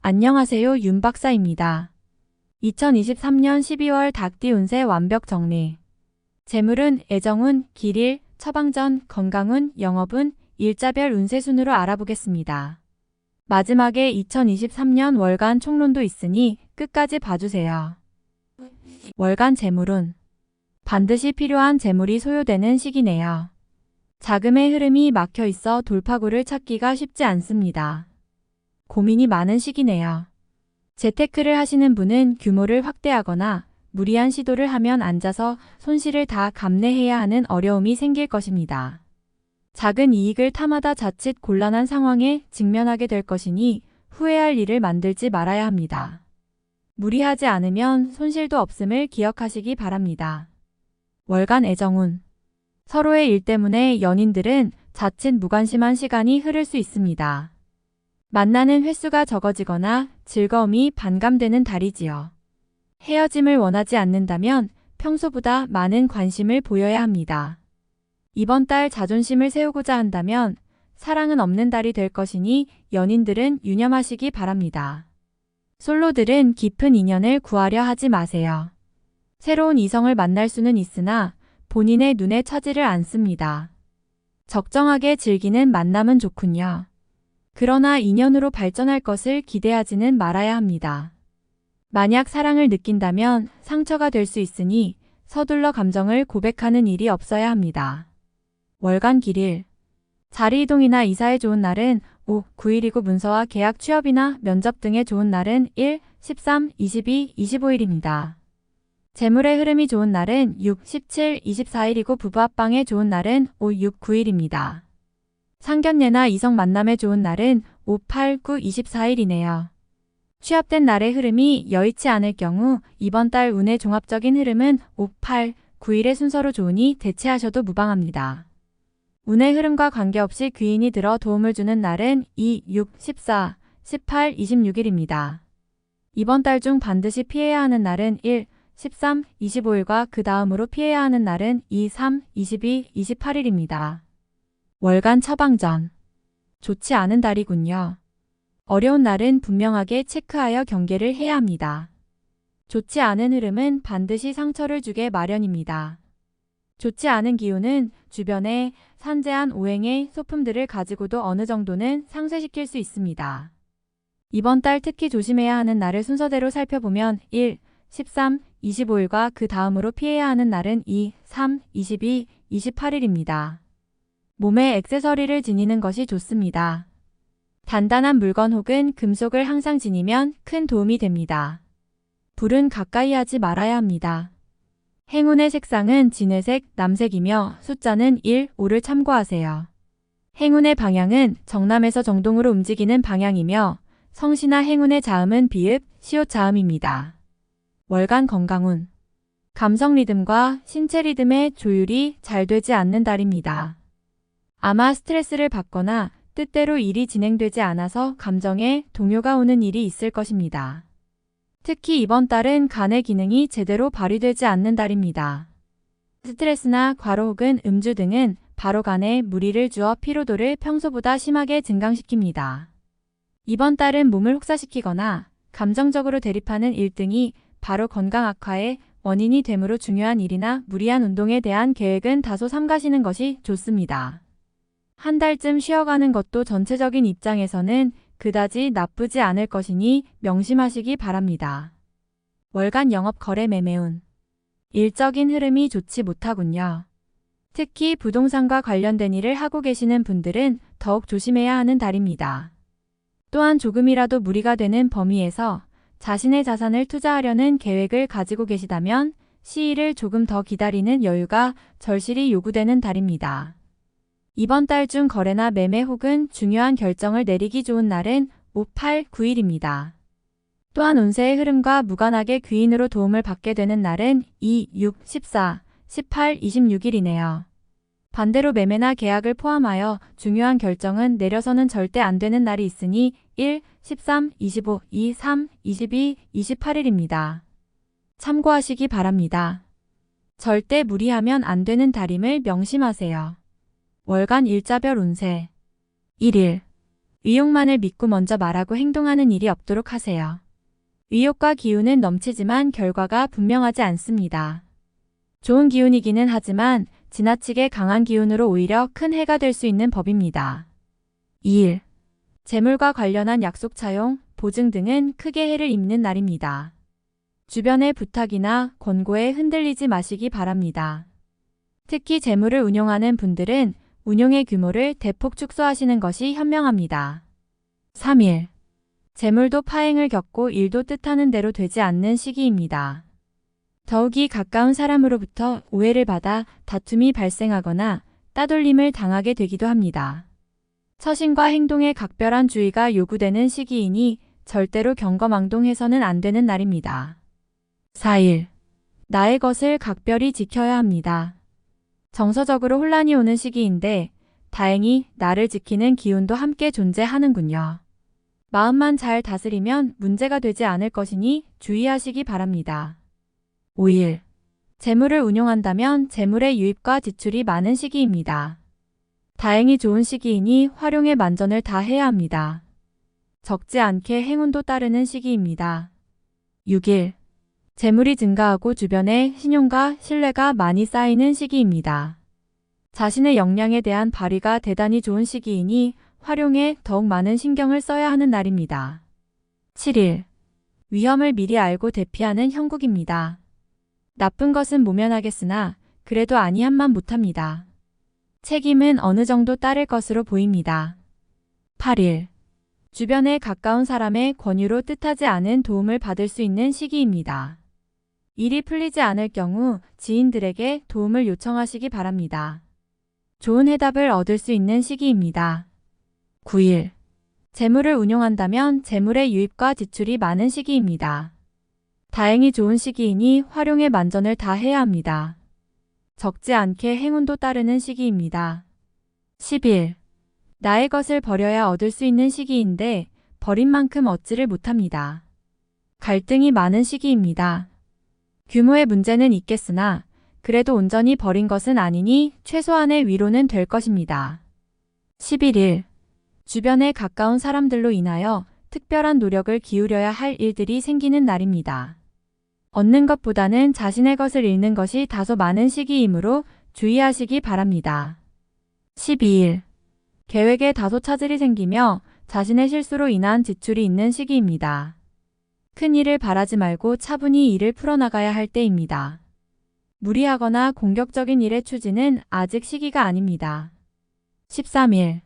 안녕하세요, 윤 박사입니다. 2023년 12월 닭띠 운세 완벽 정리. 재물운, 애정운, 길일, 처방전, 건강운, 영업운, 일자별 운세 순으로 알아보겠습니다. 마지막에 2023년 월간 총론도 있으니 끝까지 봐주세요. 월간 재물운. 반드시 필요한 재물이 소요되는 시기네요. 자금의 흐름이 막혀 있어 돌파구를 찾기가 쉽지 않습니다. 고민이 많은 시기네요. 재테크를 하시는 분은 규모를 확대하거나 무리한 시도를 하면 앉아서 손실을 다 감내해야 하는 어려움이 생길 것입니다. 작은 이익을 탐하다 자칫 곤란한 상황에 직면하게 될 것이니 후회할 일을 만들지 말아야 합니다. 무리하지 않으면 손실도 없음을 기억하시기 바랍니다. 월간 애정운. 서로의 일 때문에 연인들은 자칫 무관심한 시간이 흐를 수 있습니다. 만나는 횟수가 적어지거나 즐거움이 반감되는 달이지요. 헤어짐을 원하지 않는다면 평소보다 많은 관심을 보여야 합니다. 이번 달 자존심을 세우고자 한다면 사랑은 없는 달이 될 것이니 연인들은 유념하시기 바랍니다. 솔로들은 깊은 인연을 구하려 하지 마세요. 새로운 이성을 만날 수는 있으나 본인의 눈에 차지를 않습니다. 적정하게 즐기는 만남은 좋군요. 그러나 인연으로 발전할 것을 기대하지는 말아야 합니다. 만약 사랑을 느낀다면 상처가 될 수 있으니 서둘러 감정을 고백하는 일이 없어야 합니다. 월간 길일. 자리 이동이나 이사에 좋은 날은 5, 9일이고 문서와 계약 취업이나 면접 등에 좋은 날은 1, 13, 22, 25일입니다. 재물의 흐름이 좋은 날은 6, 17, 24일이고 부부 합방에 좋은 날은 5, 6, 9일입니다. 상견례나 이성 만남에 좋은 날은 5, 8, 9, 24일이네요. 취합된 날의 흐름이 여의치 않을 경우 이번 달 운의 종합적인 흐름은 5, 8, 9일의 순서로 좋으니 대체하셔도 무방합니다. 운의 흐름과 관계없이 귀인이 들어 도움을 주는 날은 2, 6, 14, 18, 26일입니다. 이번 달 중 반드시 피해야 하는 날은 1, 13, 25일과 그 다음으로 피해야 하는 날은 2, 3, 22, 28일입니다. 월간 처방전. 좋지 않은 달이군요. 어려운 날은 분명하게 체크하여 경계를 해야 합니다. 좋지 않은 흐름은 반드시 상처를 주게 마련입니다. 좋지 않은 기운은 주변에 산재한 오행의 소품들을 가지고도 어느 정도는 상쇄시킬 수 있습니다. 이번 달 특히 조심해야 하는 날을 순서대로 살펴보면 1, 13, 25일과 그 다음으로 피해야 하는 날은 2, 3, 22, 28일입니다. 몸에 액세서리를 지니는 것이 좋습니다. 단단한 물건 혹은 금속을 항상 지니면 큰 도움이 됩니다. 불은 가까이 하지 말아야 합니다. 행운의 색상은 진회색, 남색이며 숫자는 1, 5를 참고하세요. 행운의 방향은 정남에서 정동으로 움직이는 방향이며 성시나 행운의 자음은 비읍, 시옷 자음입니다. 월간 건강운. 감성 리듬과 신체 리듬의 조율이 잘 되지 않는 달입니다. 아마 스트레스를 받거나 뜻대로 일이 진행되지 않아서 감정에 동요가 오는 일이 있을 것입니다. 특히 이번 달은 간의 기능이 제대로 발휘되지 않는 달입니다. 스트레스나 과로 혹은 음주 등은 바로 간에 무리를 주어 피로도를 평소보다 심하게 증강시킵니다. 이번 달은 몸을 혹사시키거나 감정적으로 대립하는 일 등이 바로 건강 악화의 원인이 되므로 중요한 일이나 무리한 운동에 대한 계획은 다소 삼가시는 것이 좋습니다. 한 달쯤 쉬어가는 것도 전체적인 입장에서는 그다지 나쁘지 않을 것이니 명심하시기 바랍니다. 월간 영업 거래 매매운. 일적인 흐름이 좋지 못하군요. 특히 부동산과 관련된 일을 하고 계시는 분들은 더욱 조심해야 하는 달입니다. 또한 조금이라도 무리가 되는 범위에서 자신의 자산을 투자하려는 계획을 가지고 계시다면 시일을 조금 더 기다리는 여유가 절실히 요구되는 달입니다. 이번 달 중 거래나 매매 혹은 중요한 결정을 내리기 좋은 날은 5, 8, 9일입니다. 또한 운세의 흐름과 무관하게 귀인으로 도움을 받게 되는 날은 2, 6, 14, 18, 26일이네요. 반대로 매매나 계약을 포함하여 중요한 결정은 내려서는 절대 안 되는 날이 있으니 1, 13, 25, 2, 3, 22, 28일입니다. 참고하시기 바랍니다. 절대 무리하면 안 되는 달임을 명심하세요. 월간 일자별 운세. 1일. 의욕만을 믿고 먼저 말하고 행동하는 일이 없도록 하세요. 의욕과 기운은 넘치지만 결과가 분명하지 않습니다. 좋은 기운이기는 하지만 지나치게 강한 기운으로 오히려 큰 해가 될 수 있는 법입니다. 2일. 재물과 관련한 약속 차용, 보증 등은 크게 해를 입는 날입니다. 주변의 부탁이나 권고에 흔들리지 마시기 바랍니다. 특히 재물을 운용하는 분들은 운용의 규모를 대폭 축소하시는 것이 현명합니다. 3일. 재물도 파행을 겪고 일도 뜻하는 대로 되지 않는 시기입니다. 더욱이 가까운 사람으로부터 오해를 받아 다툼이 발생하거나 따돌림을 당하게 되기도 합니다. 처신과 행동에 각별한 주의가 요구되는 시기이니 절대로 경거망동해서는 안 되는 날입니다. 4일. 나의 것을 각별히 지켜야 합니다. 정서적으로 혼란이 오는 시기인데 다행히 나를 지키는 기운도 함께 존재하는군요. 마음만 잘 다스리면 문제가 되지 않을 것이니 주의하시기 바랍니다. 5일. 재물을 운용한다면 재물의 유입과 지출이 많은 시기입니다. 다행히 좋은 시기이니 활용에 만전을 다해야 합니다. 적지 않게 행운도 따르는 시기입니다. 6일. 재물이 증가하고 주변에 신용과 신뢰가 많이 쌓이는 시기입니다. 자신의 역량에 대한 발휘가 대단히 좋은 시기이니 활용에 더욱 많은 신경을 써야 하는 날입니다. 7일. 위험을 미리 알고 대피하는 형국입니다. 나쁜 것은 모면하겠으나 그래도 아니한만 못합니다. 책임은 어느 정도 따를 것으로 보입니다. 8일. 주변에 가까운 사람의 권유로 뜻하지 않은 도움을 받을 수 있는 시기입니다. 일이 풀리지 않을 경우 지인들에게 도움을 요청하시기 바랍니다. 좋은 해답을 얻을 수 있는 시기입니다. 9일. 재물을 운용한다면 재물의 유입과 지출이 많은 시기입니다. 다행히 좋은 시기이니 활용에 만전을 다해야 합니다. 적지 않게 행운도 따르는 시기입니다. 10일. 나의 것을 버려야 얻을 수 있는 시기인데 버린 만큼 얻지를 못합니다. 갈등이 많은 시기입니다. 규모의 문제는 있겠으나 그래도 온전히 버린 것은 아니니 최소한의 위로는 될 것입니다. 11일. 주변에 가까운 사람들로 인하여 특별한 노력을 기울여야 할 일들이 생기는 날입니다. 얻는 것보다는 자신의 것을 잃는 것이 다소 많은 시기이므로 주의하시기 바랍니다. 12일. 계획에 다소 차질이 생기며 자신의 실수로 인한 지출이 있는 시기입니다. 큰 일을 바라지 말고 차분히 일을 풀어나가야 할 때입니다. 무리하거나 공격적인 일의 추진은 아직 시기가 아닙니다. 13일.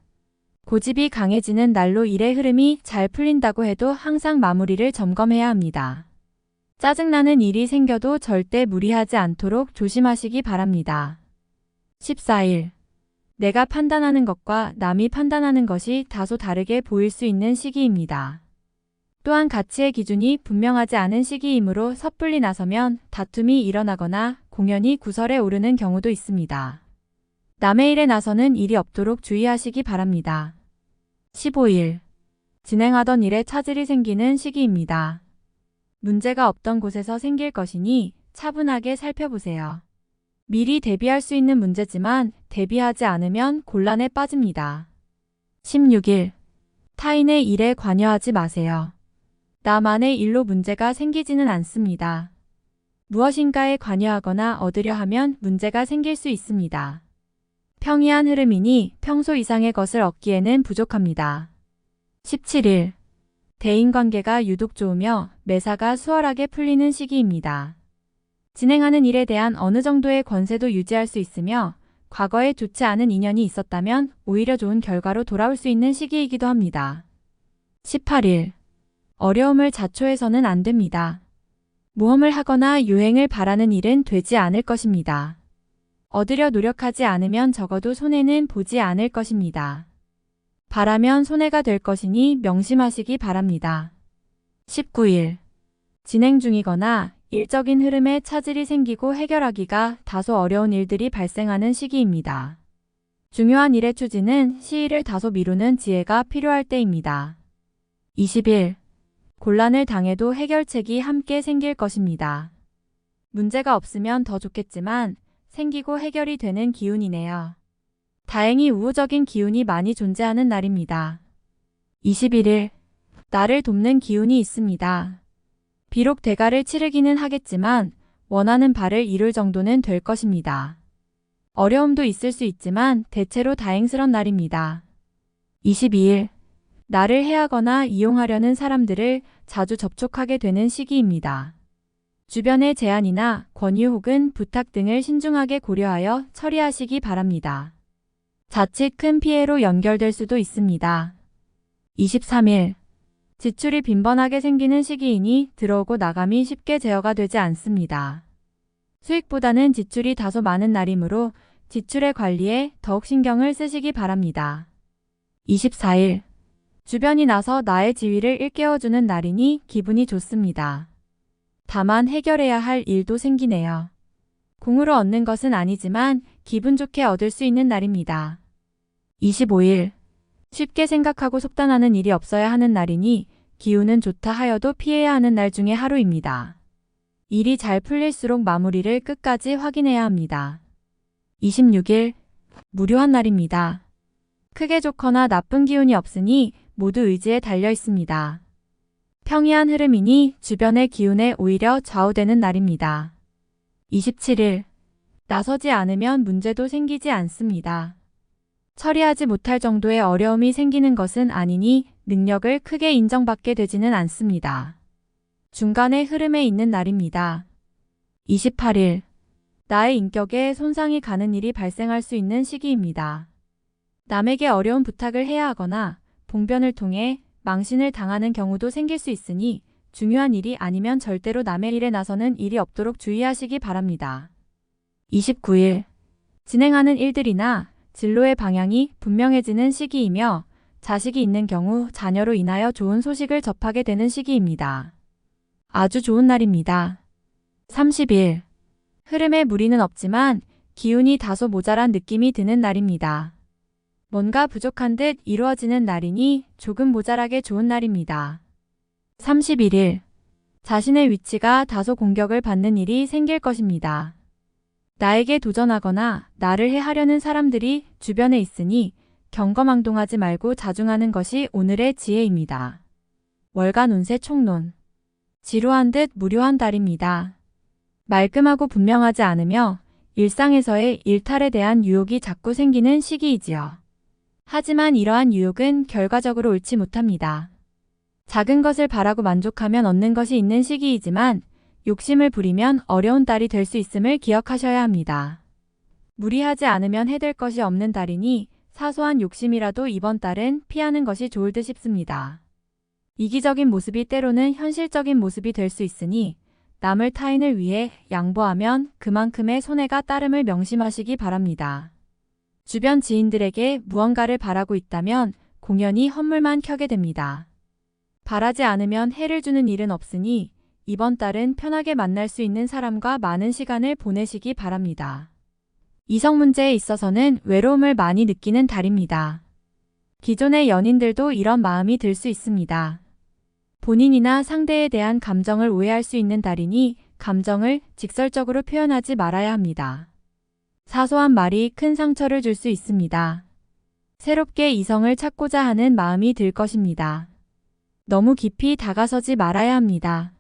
고집이 강해지는 날로 일의 흐름이 잘 풀린다고 해도 항상 마무리를 점검해야 합니다. 짜증나는 일이 생겨도 절대 무리하지 않도록 조심하시기 바랍니다. 14일. 내가 판단하는 것과 남이 판단하는 것이 다소 다르게 보일 수 있는 시기입니다. 또한 가치의 기준이 분명하지 않은 시기이므로 섣불리 나서면 다툼이 일어나거나 공연이 구설에 오르는 경우도 있습니다. 남의 일에 나서는 일이 없도록 주의하시기 바랍니다. 15일. 진행하던 일에 차질이 생기는 시기입니다. 문제가 없던 곳에서 생길 것이니 차분하게 살펴보세요. 미리 대비할 수 있는 문제지만 대비하지 않으면 곤란에 빠집니다. 16일. 타인의 일에 관여하지 마세요. 나만의 일로 문제가 생기지는 않습니다. 무엇인가에 관여하거나 얻으려 하면 문제가 생길 수 있습니다. 평이한 흐름이니 평소 이상의 것을 얻기에는 부족합니다. 17일. 대인관계가 유독 좋으며 매사가 수월하게 풀리는 시기입니다. 진행하는 일에 대한 어느 정도의 권세도 유지할 수 있으며 과거에 좋지 않은 인연이 있었다면 오히려 좋은 결과로 돌아올 수 있는 시기이기도 합니다. 18일. 어려움을 자초해서는 안 됩니다. 모험을 하거나 유행을 바라는 일은 되지 않을 것입니다. 얻으려 노력하지 않으면 적어도 손해는 보지 않을 것입니다. 바라면 손해가 될 것이니 명심하시기 바랍니다. 19일. 진행 중이거나 일적인 흐름에 차질이 생기고 해결하기가 다소 어려운 일들이 발생하는 시기입니다. 중요한 일의 추진은 시일을 다소 미루는 지혜가 필요할 때입니다. 20일. 곤란을 당해도 해결책이 함께 생길 것입니다. 문제가 없으면 더 좋겠지만 생기고 해결이 되는 기운이네요. 다행히 우호적인 기운이 많이 존재하는 날입니다. 21일, 나를 돕는 기운이 있습니다. 비록 대가를 치르기는 하겠지만 원하는 바를 이룰 정도는 될 것입니다. 어려움도 있을 수 있지만 대체로 다행스런 날입니다. 22일, 나를 해하거나 이용하려는 사람들을 자주 접촉하게 되는 시기입니다. 주변의 제안이나 권유 혹은 부탁 등을 신중하게 고려하여 처리하시기 바랍니다. 자칫 큰 피해로 연결될 수도 있습니다. 23일, 지출이 빈번하게 생기는 시기이니 들어오고 나감이 쉽게 제어가 되지 않습니다. 수익보다는 지출이 다소 많은 날이므로 지출의 관리에 더욱 신경을 쓰시기 바랍니다. 24일, 주변이 나서 나의 지위를 일깨워주는 날이니 기분이 좋습니다. 다만 해결해야 할 일도 생기네요. 공으로 얻는 것은 아니지만 기분 좋게 얻을 수 있는 날입니다. 25일, 쉽게 생각하고 속단하는 일이 없어야 하는 날이니 기운은 좋다 하여도 피해야 하는 날 중에 하루입니다. 일이 잘 풀릴수록 마무리를 끝까지 확인해야 합니다. 26일, 무료한 날입니다. 크게 좋거나 나쁜 기운이 없으니 모두 의지에 달려 있습니다. 평이한 흐름이니 주변의 기운에 오히려 좌우되는 날입니다. 27일, 나서지 않으면 문제도 생기지 않습니다. 처리하지 못할 정도의 어려움이 생기는 것은 아니니 능력을 크게 인정받게 되지는 않습니다. 중간의 흐름에 있는 날입니다. 28일, 나의 인격에 손상이 가는 일이 발생할 수 있는 시기입니다. 남에게 어려운 부탁을 해야 하거나 봉변을 통해 망신을 당하는 경우도 생길 수 있으니 중요한 일이 아니면 절대로 남의 일에 나서는 일이 없도록 주의하시기 바랍니다. 29일, 진행하는 일들이나 진로의 방향이 분명해지는 시기이며 자식이 있는 경우 자녀로 인하여 좋은 소식을 접하게 되는 시기입니다. 아주 좋은 날입니다. 30일, 흐름에 무리는 없지만 기운이 다소 모자란 느낌이 드는 날입니다. 뭔가 부족한 듯 이루어지는 날이니 조금 모자라게 좋은 날입니다. 31일, 자신의 위치가 다소 공격을 받는 일이 생길 것입니다. 나에게 도전하거나 나를 해하려는 사람들이 주변에 있으니 경거망동하지 말고 자중하는 것이 오늘의 지혜입니다. 월간 운세 총론. 지루한 듯 무료한 달입니다. 말끔하고 분명하지 않으며 일상에서의 일탈에 대한 유혹이 자꾸 생기는 시기이지요. 하지만 이러한 유혹은 결과적으로 옳지 못합니다. 작은 것을 바라고 만족하면 얻는 것이 있는 시기이지만 욕심을 부리면 어려운 달이 될 수 있음을 기억하셔야 합니다. 무리하지 않으면 해될 것이 없는 달이니 사소한 욕심이라도 이번 달은 피하는 것이 좋을 듯 싶습니다. 이기적인 모습이 때로는 현실적인 모습이 될 수 있으니 남을 타인을 위해 양보하면 그만큼의 손해가 따름을 명심하시기 바랍니다. 주변 지인들에게 무언가를 바라고 있다면 공연히 헛물만 켜게 됩니다. 바라지 않으면 해를 주는 일은 없으니 이번 달은 편하게 만날 수 있는 사람과 많은 시간을 보내시기 바랍니다. 이성 문제에 있어서는 외로움을 많이 느끼는 달입니다. 기존의 연인들도 이런 마음이 들 수 있습니다. 본인이나 상대에 대한 감정을 오해할 수 있는 달이니 감정을 직설적으로 표현하지 말아야 합니다. 사소한 말이 큰 상처를 줄 수 있습니다. 새롭게 이성을 찾고자 하는 마음이 들 것입니다. 너무 깊이 다가서지 말아야 합니다.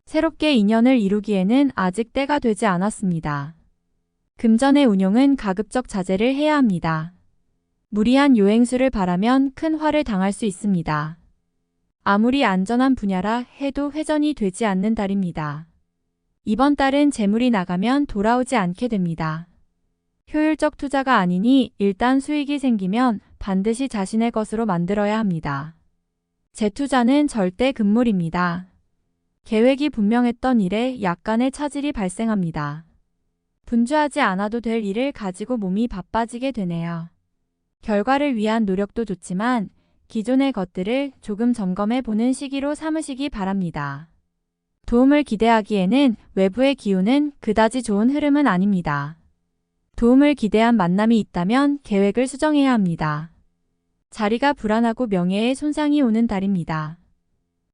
새롭게 인연을 이루기에는 아직 때가 되지 않았습니다. 금전의 운용은 가급적 자제를 해야 합니다. 무리한 요행수를 바라면 큰 화를 당할 수 있습니다. 아무리 안전한 분야라 해도 회전이 되지 않는 달입니다. 이번 달은 재물이 나가면 돌아오지 않게 됩니다. 효율적 투자가 아니니 일단 수익이 생기면 반드시 자신의 것으로 만들어야 합니다. 재투자는 절대 금물입니다. 계획이 분명했던 일에 약간의 차질이 발생합니다. 분주하지 않아도 될 일을 가지고 몸이 바빠지게 되네요. 결과를 위한 노력도 좋지만 기존의 것들을 조금 점검해 보는 시기로 삼으시기 바랍니다. 도움을 기대하기에는 외부의 기운은 그다지 좋은 흐름은 아닙니다. 도움을 기대한 만남이 있다면 계획을 수정해야 합니다. 자리가 불안하고 명예에 손상이 오는 달입니다.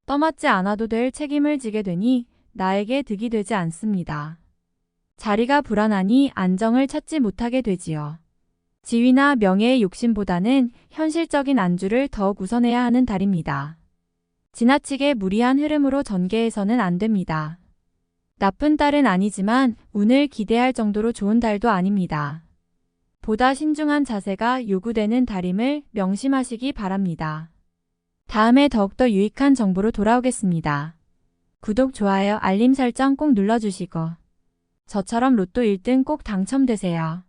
떠맡지 않아도 될 책임을 지게 되니 나에게 득이 되지 않습니다. 자리가 불안하니 안정을 찾지 못하게 되지요. 지위나 명예의 욕심보다는 현실적인 안주를 더욱 우선해야 하는 달입니다. 지나치게 무리한 흐름으로 전개해서는 안 됩니다. 나쁜 달은 아니지만 운을 기대할 정도로 좋은 달도 아닙니다. 보다 신중한 자세가 요구되는 달임을 명심하시기 바랍니다. 다음에 더욱더 유익한 정보로 돌아오겠습니다. 구독, 좋아요, 알림 설정 꼭 눌러주시고 저처럼 로또 1등 꼭 당첨되세요.